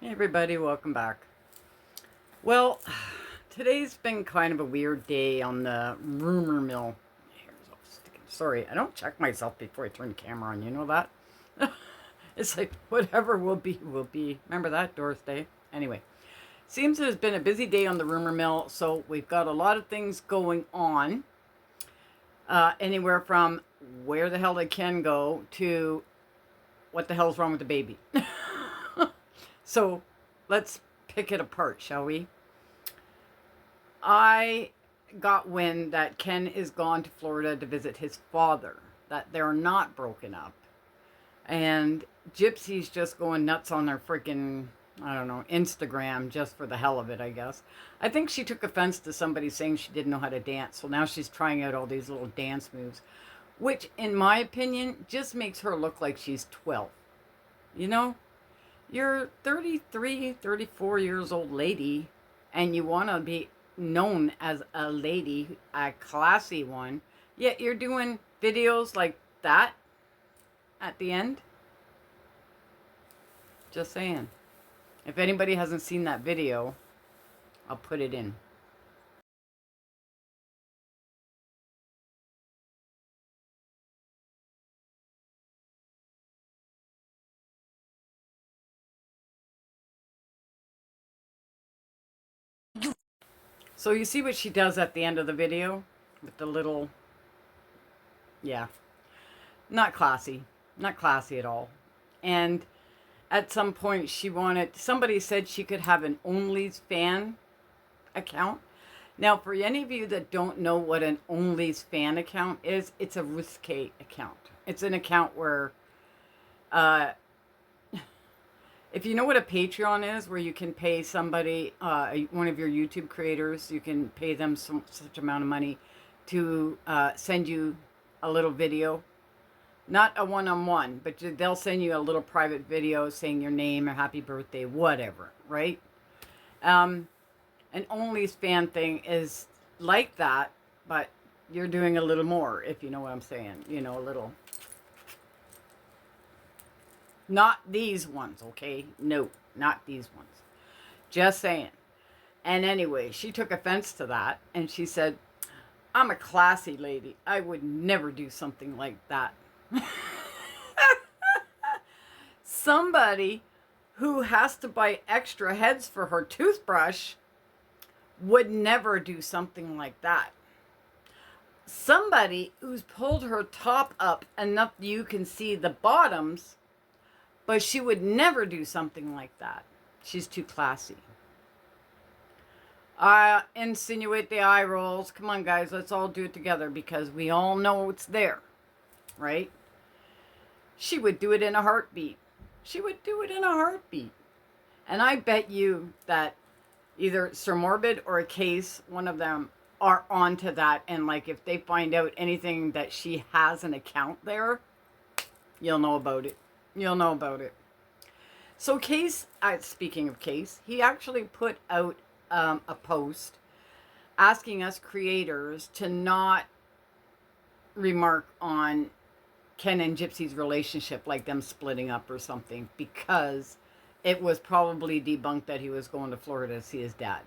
Hey everybody, welcome back. Well, today's been kind of a weird day on the rumor mill. Hair's all sticking. Sorry, I don't check myself before I turn the camera on. You know that? It's like whatever will be, will be. Remember that, Doris Day? Anyway, seems it's been a busy day on the rumor mill, so we've got a lot of things going on. Anywhere from where the hell they can go to what the hell's wrong with the baby. So let's pick it apart, shall we? I got wind that Ken is gone to Florida to visit his father, that they're not broken up. And Gypsy's just going nuts on their freaking, I don't know, Instagram just for the hell of it, I guess. I think she took offense to somebody saying she didn't know how to dance, so now she's trying out all these little dance moves, which, in my opinion, just makes her look like she's 12. You know? You're 33, 34 years old lady, and you want to be known as a lady, a classy one, yet you're doing videos like that at the end. Just saying. If anybody hasn't seen that video, I'll put it in. So you see what she does at the end of the video with the little, yeah, not classy, not classy at all. And at some point somebody said she could have an OnlyFans account. Now, for any of you that don't know what an OnlyFans account is, it's a risque account. It's an account where, if you know what a Patreon is, where you can pay somebody, one of your YouTube creators, you can pay them such amount of money to send you a little video. Not a one-on-one, but they'll send you a little private video saying your name or happy birthday, whatever, right? An OnlyFans thing is like that, but you're doing a little more, if you know what I'm saying. You know, a little. Not these ones, okay? No, not these ones. Just saying. And anyway, she took offense to that, and she said, I'm a classy lady. I would never do something like that. Somebody who has to buy extra heads for her toothbrush would never do something like that. Somebody who's pulled her top up enough you can see the bottoms, but she would never do something like that. She's too classy. Insinuate the eye rolls. Come on, guys, let's all do it together because we all know it's there, right? She would do it in a heartbeat. She would do it in a heartbeat. And I bet you that either Sir Morbid or a Case, one of them, are onto that. And like if they find out anything that she has an account there, you'll know about it. You'll know about it. So Case, speaking of Case, he actually put out a post asking us creators to not remark on Ken and Gypsy's relationship, like them splitting up or something, because it was probably debunked that he was going to Florida to see his dad,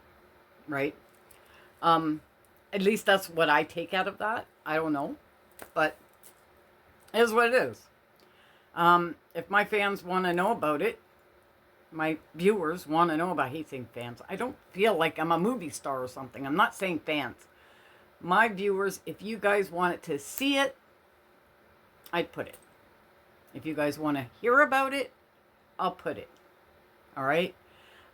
right? At least that's what I take out of that. I don't know, but it is what it is. If my fans want to know about it, my viewers want to know about, I hate saying fans. I don't feel like I'm a movie star or something. I'm not saying fans. My viewers, if you guys wanted to see it, I'd put it. If you guys want to hear about it, I'll put it. All right?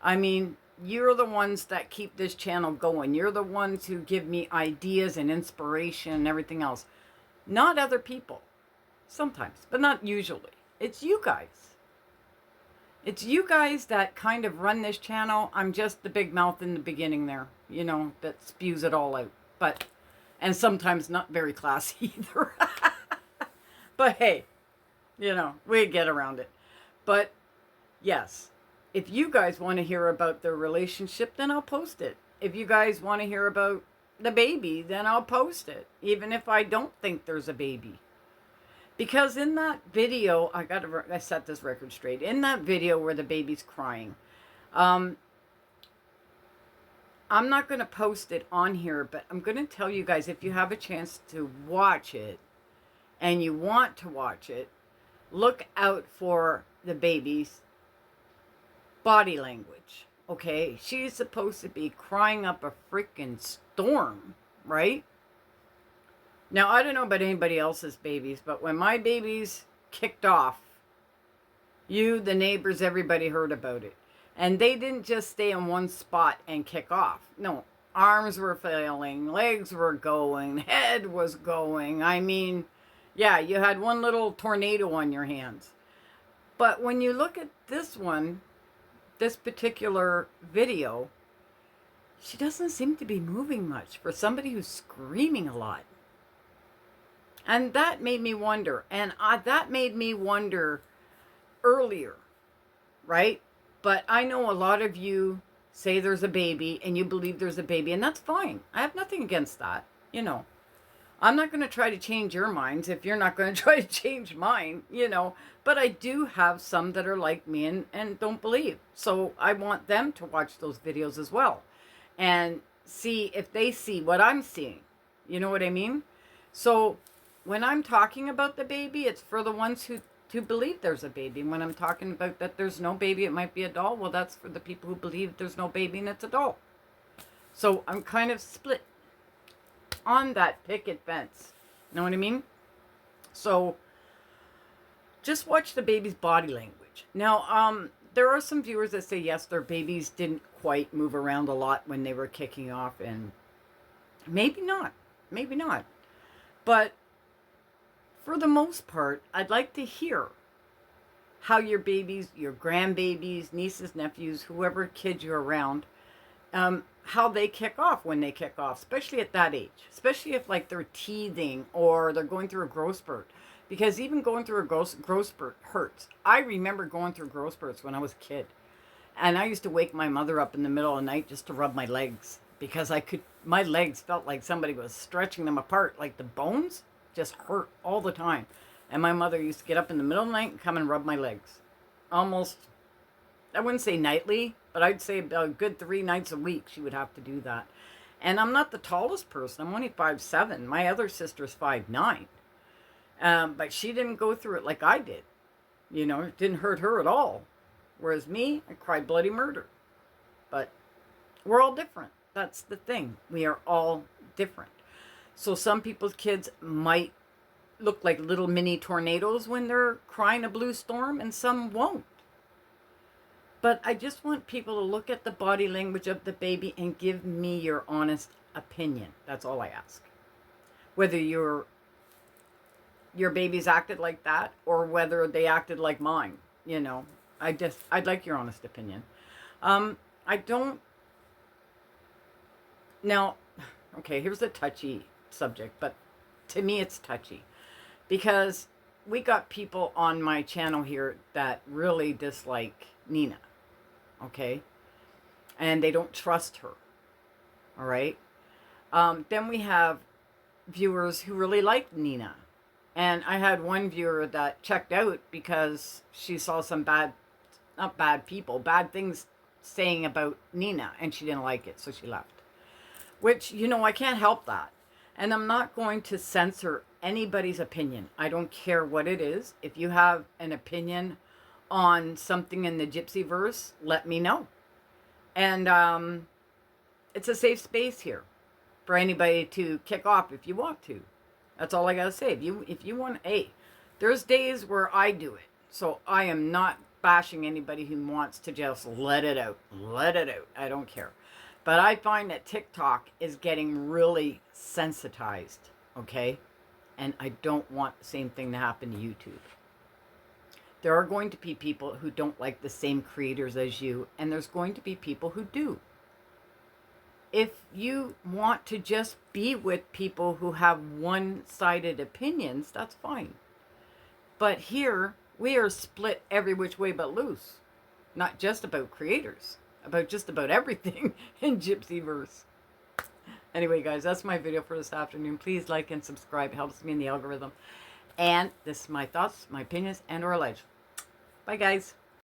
I mean, you're the ones that keep this channel going. You're the ones who give me ideas and inspiration and everything else. Not other people. Sometimes, but not usually. It's you guys. It's you guys that kind of run this channel. I'm just the big mouth in the beginning there, you know, that spews it all out. But, and sometimes not very classy either. But hey, you know, we get around it. But yes, if you guys want to hear about their relationship, then I'll post it. If you guys want to hear about the baby, then I'll post it. Even if I don't think there's a baby. Because in that video, I set this record straight. In that video where the baby's crying, I'm not going to post it on here, but I'm going to tell you guys, if you have a chance to watch it and you want to watch it, look out for the baby's body language. Okay, she's supposed to be crying up a freaking storm, right? Now, I don't know about anybody else's babies, but when my babies kicked off, you, the neighbors, everybody heard about it. And they didn't just stay in one spot and kick off. No, arms were flailing, legs were going, head was going. I mean, yeah, you had one little tornado on your hands. But when you look at this one, this particular video, she doesn't seem to be moving much for somebody who's screaming a lot. And that made me wonder. And that made me wonder earlier, right? But I know a lot of you say there's a baby and you believe there's a baby, and that's fine. I have nothing against that. You know, I'm not going to try to change your minds if you're not going to try to change mine, you know. But I do have some that are like me and don't believe. So I want them to watch those videos as well and see if they see what I'm seeing. You know what I mean? So when I'm talking about the baby, it's for the ones who believe there's a baby. And when I'm talking about that there's no baby, it might be a doll, well, that's for the people who believe there's no baby and it's a doll. So I'm kind of split on that picket fence. Know what I mean? So just watch the baby's body language. Now, there are some viewers that say, yes, their babies didn't quite move around a lot when they were kicking off, and maybe not. Maybe not. But for the most part, I'd like to hear how your babies, your grandbabies, nieces, nephews, whoever kid you're around, how they kick off when they kick off, especially at that age, especially if like they're teething or they're going through a growth spurt. Because even going through a growth spurt hurts. I remember going through growth spurts when I was a kid. And I used to wake my mother up in the middle of the night just to rub my legs. Because my legs felt like somebody was stretching them apart. Like the bones just hurt all the time. And my mother used to get up in the middle of the night and come and rub my legs. Almost, I wouldn't say nightly, but I'd say about a good 3 nights a week she would have to do that. And I'm not the tallest person. I'm only 5'7". My other sister's 5'9". But she didn't go through it like I did. You know, it didn't hurt her at all. Whereas me, I cried bloody murder. But we're all different. That's the thing. We are all different. So some people's kids might look like little mini tornadoes when they're crying a blue storm, and some won't. But I just want people to look at the body language of the baby and give me your honest opinion. That's all I ask. Whether your babies acted like that or whether they acted like mine, you know. I'd like your honest opinion. I don't. Now, okay, here's a touchy subject, but to me it's touchy because we got people on my channel here that really dislike Nina, okay? And they don't trust her, all right? Then we have viewers who really like Nina. And I had one viewer that checked out because she saw some bad things saying about Nina, and she didn't like it, so she left. Which, you know, I can't help that. And I'm not going to censor anybody's opinion. I don't care what it is. If you have an opinion on something in the GypsyVerse, let me know. And it's a safe space here for anybody to kick off if you want to. That's all I gotta say. If you want, hey, there's days where I do it. So I am not bashing anybody who wants to just let it out. Let it out. I don't care. But I find that TikTok is getting really sensitized, okay? And I don't want the same thing to happen to YouTube. There are going to be people who don't like the same creators as you, and there's going to be people who do. If you want to just be with people who have one-sided opinions, that's fine. But here, we are split every which way but loose. Not just about creators, about just about everything in GypsyVerse. Anyway, guys, that's my video for this afternoon. Please like and subscribe. It helps me in the algorithm. And this is my thoughts, my opinions, and or alleged. Bye, guys.